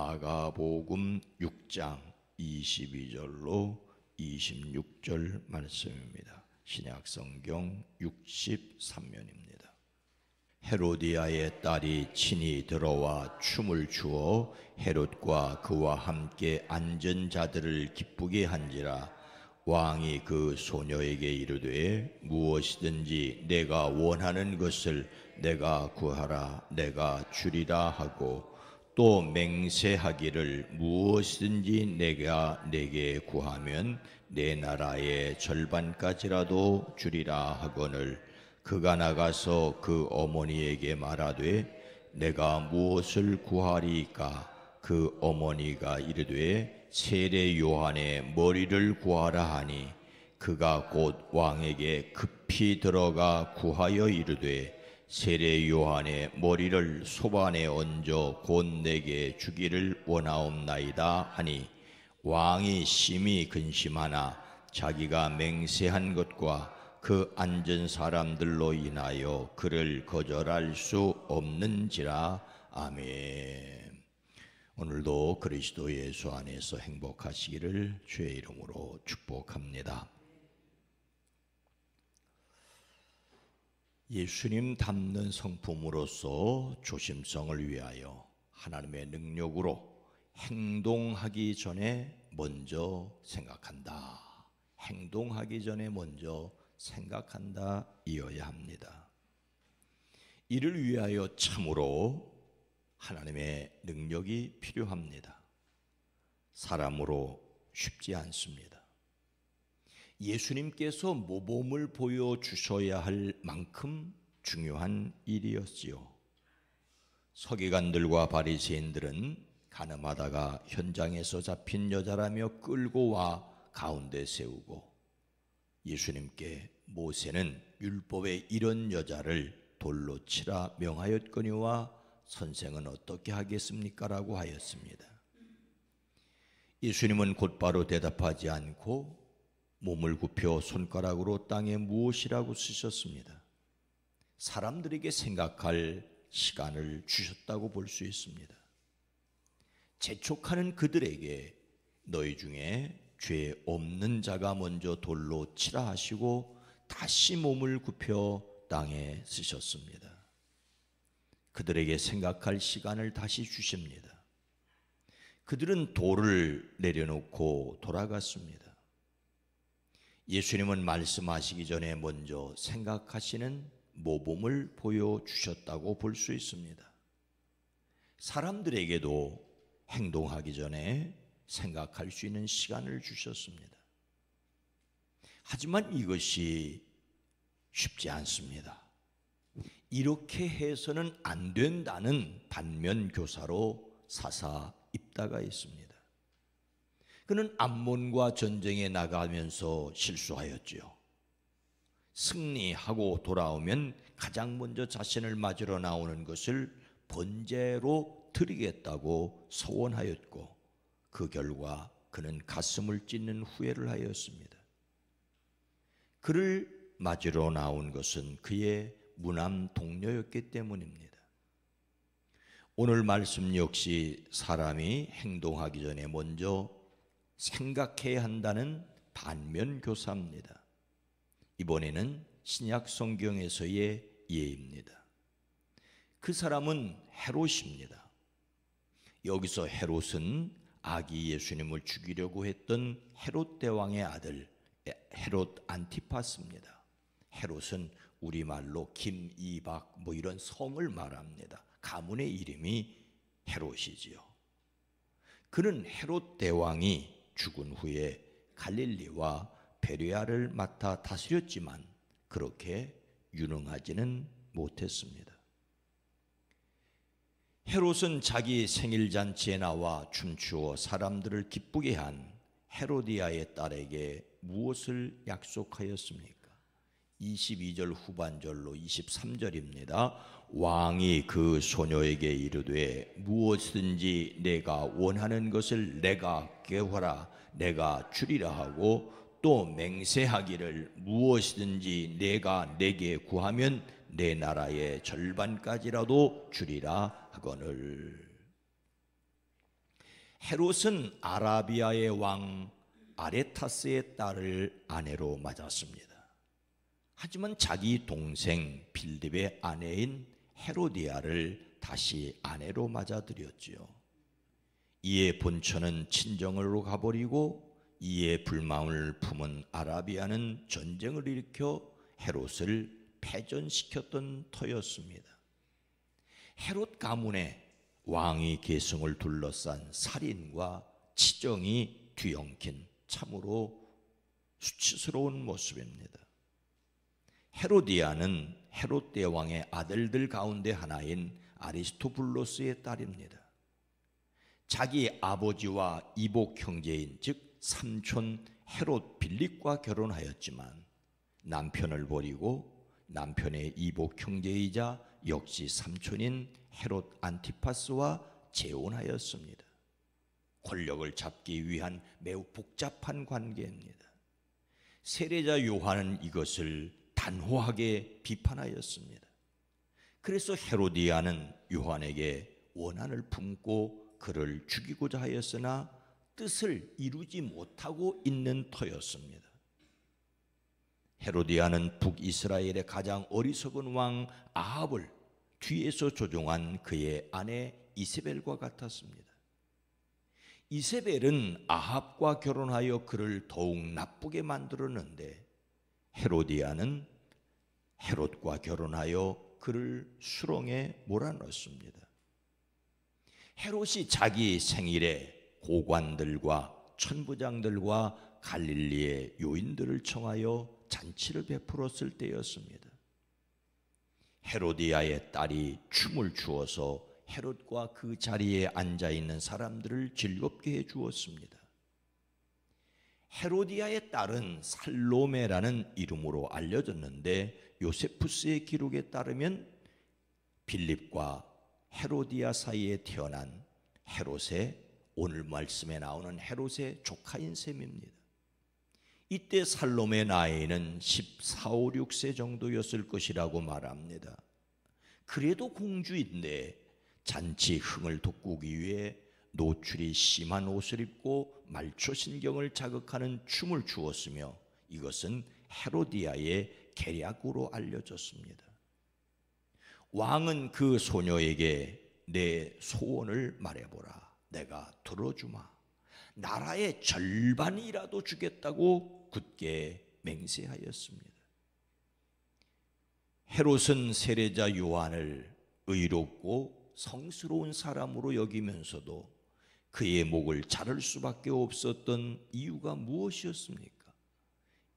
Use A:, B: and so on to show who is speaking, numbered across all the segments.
A: 마가복음 6장 22절로 26절 말씀입니다. 신약성경 63면입니다. 헤로디아의 딸이 친히 들어와 춤을 추어 헤롯과 그와 함께 앉은 자들을 기쁘게 한지라. 왕이 그 소녀에게 이르되 무엇이든지 내가 원하는 것을 내가 구하라 내가 주리라 하고, 또 맹세하기를 무엇이든지 내가 내게 구하면 내 나라의 절반까지라도 주리라 하거늘, 그가 나가서 그 어머니에게 말하되 내가 무엇을 구하리이까? 그 어머니가 이르되 세례 요한의 머리를 구하라 하니, 그가 곧 왕에게 급히 들어가 구하여 이르되 세례 요한의 머리를 소반에 얹어 곧 내게 주기를 원하옵나이다 하니, 왕이 심히 근심하나 자기가 맹세한 것과 그 앉은 사람들로 인하여 그를 거절할 수 없는지라. 아멘. 오늘도 그리스도 예수 안에서 행복하시기를 주의 이름으로 축복합니다. 예수님 닮는 성품으로서 조심성을 위하여 하나님의 능력으로 행동하기 전에 먼저 생각한다. 행동하기 전에 먼저 생각한다 이어야 합니다. 이를 위하여 참으로 하나님의 능력이 필요합니다. 사람으로 쉽지 않습니다. 예수님께서 모범을 보여주셔야 할 만큼 중요한 일이었지요. 서기관들과 바리새인들은 가늠하다가 현장에서 잡힌 여자라며 끌고 와 가운데 세우고, 예수님께 모세는 율법에 이런 여자를 돌로 치라 명하였거니와 선생은 어떻게 하겠습니까? 라고 하였습니다. 예수님은 곧바로 대답하지 않고 몸을 굽혀 손가락으로 땅에 무엇이라고 쓰셨습니다. 사람들에게 생각할 시간을 주셨다고 볼 수 있습니다. 재촉하는 그들에게 너희 중에 죄 없는 자가 먼저 돌로 치라 하시고 다시 몸을 굽혀 땅에 쓰셨습니다. 그들에게 생각할 시간을 다시 주십니다. 그들은 돌을 내려놓고 돌아갔습니다. 예수님은 말씀하시기 전에 먼저 생각하시는 모범을 보여주셨다고 볼 수 있습니다. 사람들에게도 행동하기 전에 생각할 수 있는 시간을 주셨습니다. 하지만 이것이 쉽지 않습니다. 이렇게 해서는 안 된다는 반면 교사로 사사 입다가 있습니다. 그는 암몬과 전쟁에 나가면서 실수하였지요. 승리하고 돌아오면 가장 먼저 자신을 맞으러 나오는 것을 번제로 드리겠다고 서원하였고, 그 결과 그는 가슴을 찢는 후회를 하였습니다. 그를 맞으러 나온 것은 그의 무남 동료였기 때문입니다. 오늘 말씀 역시 사람이 행동하기 전에 먼저 생각해야 한다는 반면 교사입니다. 이번에는 신약 성경에서의 예입니다. 그 사람은 헤롯입니다. 여기서 헤롯은 아기 예수님을 죽이려고 했던 헤롯 대왕의 아들 헤롯 안티파스입니다. 헤롯은 우리말로 김이박 이런 성을 말합니다. 가문의 이름이 헤롯이지요. 그는 헤롯 대왕이 죽은 후에 갈릴리와 베레아를 맡아 다스렸지만 그렇게 유능하지는 못했습니다. 헤롯은 자기 생일잔치에 나와 춤추어 사람들을 기쁘게 한 헤로디아의 딸에게 무엇을 약속하였습니까? 22절 후반절로 23절입니다. 왕이 그 소녀에게 이르되 무엇이든지 내가 원하는 것을 내가 구하라 내가 주리라 하고, 또 맹세하기를 무엇이든지 내가 내게 구하면 내 나라의 절반까지라도 주리라 하거늘. 헤롯은 아라비아의 왕 아레타스의 딸을 아내로 맞았습니다. 하지만 자기 동생 빌립의 아내인 헤로디아를 다시 아내로 맞아들였지요. 이에 본처는 친정으로 가버리고 이에 불만을 품은 아라비아는 전쟁을 일으켜 헤롯을 패전시켰던 터였습니다. 헤롯 가문에 왕위 계승을 둘러싼 살인과 치정이 뒤엉킨 참으로 수치스러운 모습입니다. 헤로디아는 헤롯 대왕의 아들들 가운데 하나인 아리스토블로스의 딸입니다. 자기 아버지와 이복 형제인 즉 삼촌 헤롯 빌립과 결혼하였지만 남편을 버리고 남편의 이복 형제이자 역시 삼촌인 헤롯 안티파스와 재혼하였습니다. 권력을 잡기 위한 매우 복잡한 관계입니다. 세례자 요한은 이것을 단호하게 비판하였습니다. 그래서 헤로디아는 요한에게 원한을 품고 그를 죽이고자 하였으나 뜻을 이루지 못하고 있는 터였습니다. 헤로디아는 북이스라엘의 가장 어리석은 왕 아합을 뒤에서 조종한 그의 아내 이세벨과 같았습니다. 이세벨은 아합과 결혼하여 그를 더욱 나쁘게 만들었는데 헤로디아는 헤롯과 결혼하여 그를 수렁에 몰아넣었습니다. 헤롯이 자기 생일에 고관들과 천부장들과 갈릴리의 요인들을 청하여 잔치를 베풀었을 때였습니다. 헤로디아의 딸이 춤을 추어서 헤롯과 그 자리에 앉아있는 사람들을 즐겁게 해주었습니다. 헤로디아의 딸은 살로메라는 이름으로 알려졌는데 요세푸스의 기록에 따르면 빌립과 헤로디아 사이에 태어난 헤롯의, 오늘 말씀에 나오는 헤롯의 조카인 셈입니다. 이때 살로메 나이는 14, 5, 6세 정도였을 것이라고 말합니다. 그래도 공주인데 잔치 흥을 돋구기 위해 노출이 심한 옷을 입고 말초신경을 자극하는 춤을 추었으며 이것은 헤로디아의 계략으로 알려졌습니다. 왕은 그 소녀에게 내 소원을 말해보라. 내가 들어주마. 나라의 절반이라도 주겠다고 굳게 맹세하였습니다. 헤롯은 세례자 요한을 의롭고 성스러운 사람으로 여기면서도 그의 목을 자를 수밖에 없었던 이유가 무엇이었습니까?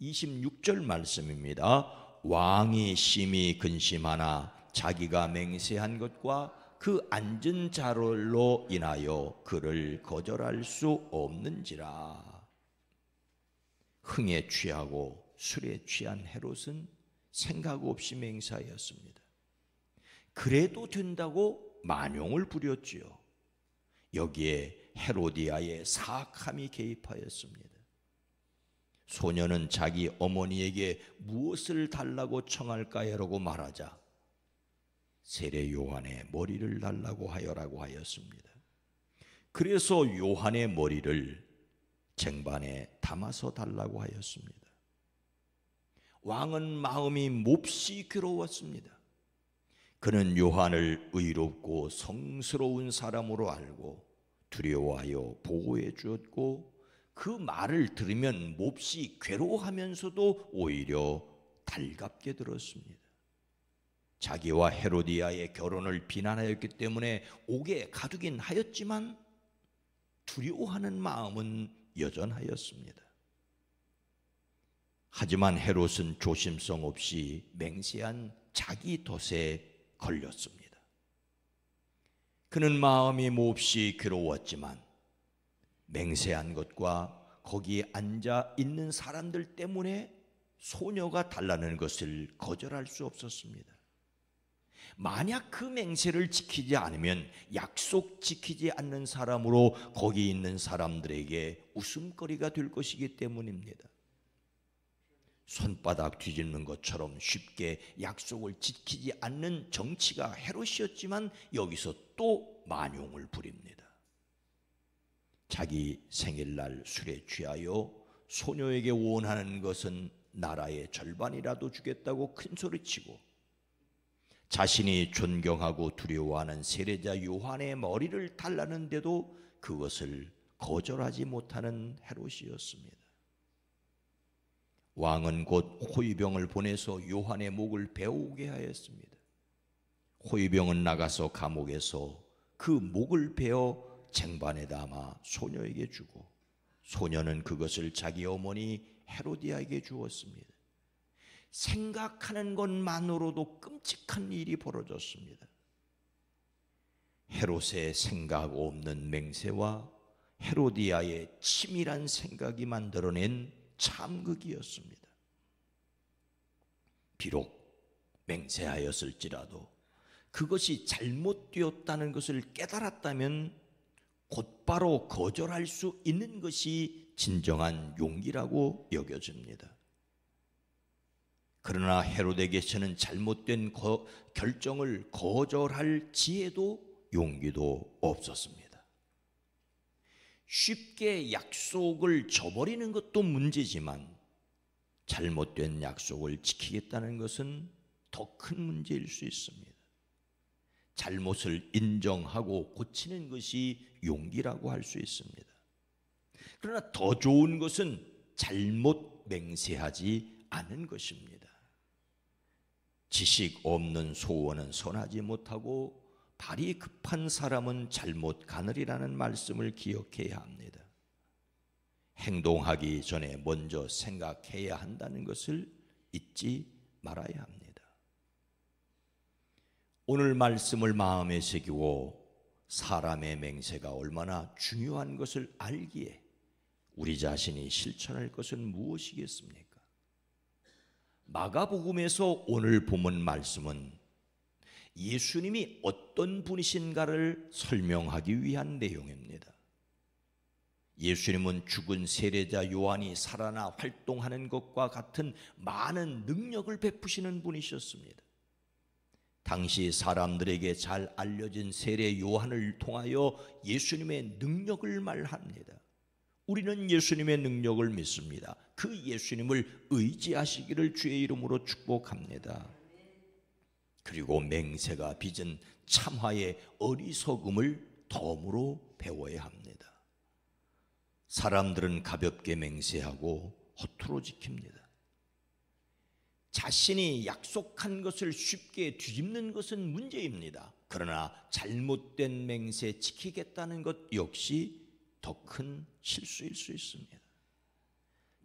A: 26절 말씀입니다. 왕이 심히 근심하나 자기가 맹세한 것과 그 앉은 자로 인하여 그를 거절할 수 없는지라. 흥에 취하고 술에 취한 헤롯은 생각 없이 맹세하였습니다. 그래도 된다고 만용을 부렸지요. 여기에 헤로디아의 사악함이 개입하였습니다. 소녀는 자기 어머니에게 무엇을 달라고 청할까요라고 말하자 세례 요한의 머리를 달라고 하여라고 하였습니다. 그래서 요한의 머리를 쟁반에 담아서 달라고 하였습니다. 왕은 마음이 몹시 괴로웠습니다. 그는 요한을 의롭고 성스러운 사람으로 알고 두려워하여 보호해 주었고 그 말을 들으면 몹시 괴로워하면서도 오히려 달갑게 들었습니다. 자기와 헤로디아의 결혼을 비난하였기 때문에 옥에 가두긴 하였지만 두려워하는 마음은 여전하였습니다. 하지만 헤롯은 조심성 없이 맹세한 자기 덫에 걸렸습니다. 그는 마음이 몹시 괴로웠지만 맹세한 것과 거기에 앉아 있는 사람들 때문에 소녀가 달라는 것을 거절할 수 없었습니다. 만약 그 맹세를 지키지 않으면 약속 지키지 않는 사람으로 거기 있는 사람들에게 웃음거리가 될 것이기 때문입니다. 손바닥 뒤집는 것처럼 쉽게 약속을 지키지 않는 정치가 헤롯이었지만 여기서 또 만용을 부립니다. 자기 생일날 술에 취하여 소녀에게 원하는 것은 나라의 절반이라도 주겠다고 큰 소리치고 자신이 존경하고 두려워하는 세례자 요한의 머리를 달라는데도 그것을 거절하지 못하는 헤롯이었습니다. 왕은 곧 호위병을 보내서 요한의 목을 베어오게 하였습니다. 호위병은 나가서 감옥에서 그 목을 베어 쟁반에 담아 소녀에게 주고 소녀는 그것을 자기 어머니 헤로디아에게 주었습니다. 생각하는 것만으로도 끔찍한 일이 벌어졌습니다. 헤롯의 생각 없는 맹세와 헤로디아의 치밀한 생각이 만들어낸 참극이었습니다. 비록 맹세하였을지라도 그것이 잘못되었다는 것을 깨달았다면 곧바로 거절할 수 있는 것이 진정한 용기라고 여겨집니다. 그러나 헤롯에게서는 잘못된 결정을 거절할 지혜도 용기도 없었습니다. 쉽게 약속을 저버리는 것도 문제지만 잘못된 약속을 지키겠다는 것은 더 큰 문제일 수 있습니다. 잘못을 인정하고 고치는 것이 용기라고 할 수 있습니다. 그러나 더 좋은 것은 잘못 맹세하지 않은 것입니다. 지식 없는 소원은 선하지 못하고 발이 급한 사람은 잘못 가느리라는 말씀을 기억해야 합니다. 행동하기 전에 먼저 생각해야 한다는 것을 잊지 말아야 합니다. 오늘 말씀을 마음에 새기고 사람의 맹세가 얼마나 중요한 것을 알기에 우리 자신이 실천할 것은 무엇이겠습니까? 마가복음에서 오늘 본문 말씀은 예수님이 어떤 분이신가를 설명하기 위한 내용입니다. 예수님은 죽은 세례자 요한이 살아나 활동하는 것과 같은 많은 능력을 베푸시는 분이셨습니다. 당시 사람들에게 잘 알려진 세례 요한을 통하여 예수님의 능력을 말합니다. 우리는 예수님의 능력을 믿습니다. 그 예수님을 의지하시기를 주의 이름으로 축복합니다. 그리고 맹세가 빚은 참화의 어리석음을 덤으로 배워야 합니다. 사람들은 가볍게 맹세하고 허투루 지킵니다. 자신이 약속한 것을 쉽게 뒤집는 것은 문제입니다. 그러나 잘못된 맹세 지키겠다는 것 역시 더 큰 실수일 수 있습니다.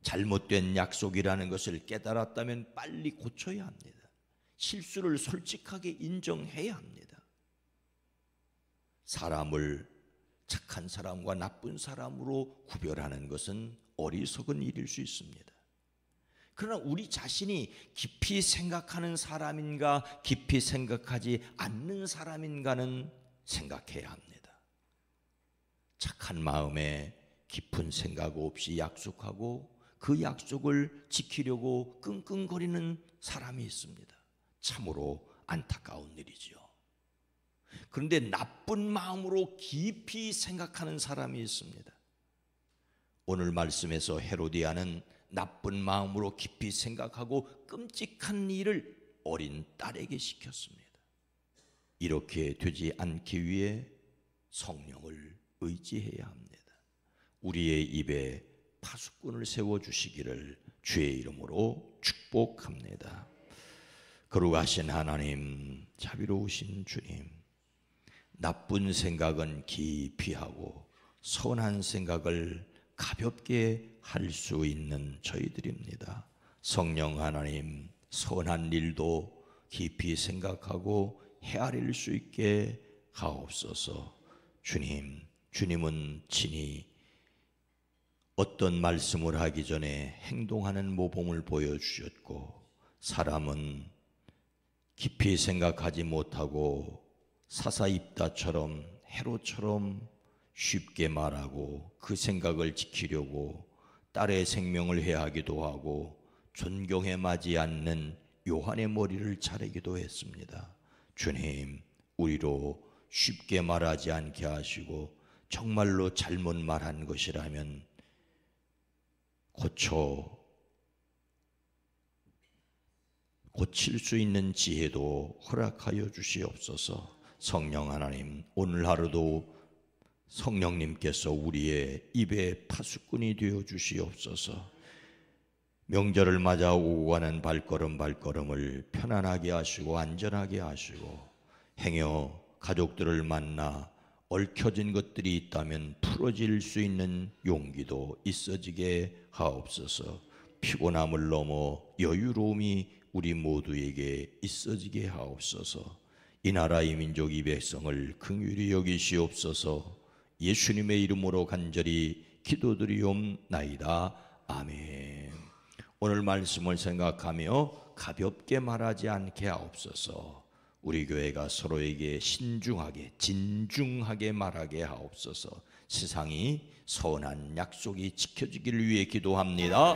A: 잘못된 약속이라는 것을 깨달았다면 빨리 고쳐야 합니다. 실수를 솔직하게 인정해야 합니다. 사람을 착한 사람과 나쁜 사람으로 구별하는 것은 어리석은 일일 수 있습니다. 그러나 우리 자신이 깊이 생각하는 사람인가 깊이 생각하지 않는 사람인가는 생각해야 합니다. 착한 마음에 깊은 생각 없이 약속하고 그 약속을 지키려고 끙끙거리는 사람이 있습니다. 참으로 안타까운 일이죠. 그런데 나쁜 마음으로 깊이 생각하는 사람이 있습니다. 오늘 말씀에서 헤로디아는 나쁜 마음으로 깊이 생각하고 끔찍한 일을 어린 딸에게 시켰습니다. 이렇게 되지 않기 위해 성령을 의지해야 합니다. 우리의 입에 파수꾼을 세워주시기를 주의 이름으로 축복합니다. 거룩하신 하나님, 자비로우신 주님, 나쁜 생각은 깊이 하고 선한 생각을 가볍게 할 수 있는 저희들입니다. 성령 하나님, 선한 일도 깊이 생각하고 헤아릴 수 있게 하옵소서. 주님은 친히 어떤 말씀을 하기 전에 행동하는 모범을 보여주셨고, 사람은 깊이 생각하지 못하고 사사입다처럼 헤롯처럼 쉽게 말하고 그 생각을 지키려고 딸의 생명을 해하기도 하고 존경에 맞지 않는 요한의 머리를 자르기도 했습니다. 주님, 우리로 쉽게 말하지 않게 하시고 정말로 잘못 말한 것이라면 고칠 수 있는 지혜도 허락하여 주시옵소서. 성령 하나님, 오늘 하루도 성령님께서 우리의 입에 파수꾼이 되어 주시옵소서. 명절을 맞아 오고 가는 발걸음을 편안하게 하시고 안전하게 하시고, 행여 가족들을 만나 얽혀진 것들이 있다면 풀어질 수 있는 용기도 있어지게 하옵소서. 피곤함을 넘어 여유로움이 우리 모두에게 있어지게 하옵소서. 이 나라 이 민족 이 백성을 긍휼히 여기시옵소서. 예수님의 이름으로 간절히 기도드리옵나이다. 아멘. 오늘 말씀을 생각하며 가볍게 말하지 않게 하옵소서. 우리 교회가 서로에게 신중하게 진중하게 말하게 하옵소서. 세상이 선한 약속이 지켜지기를 위해 기도합니다.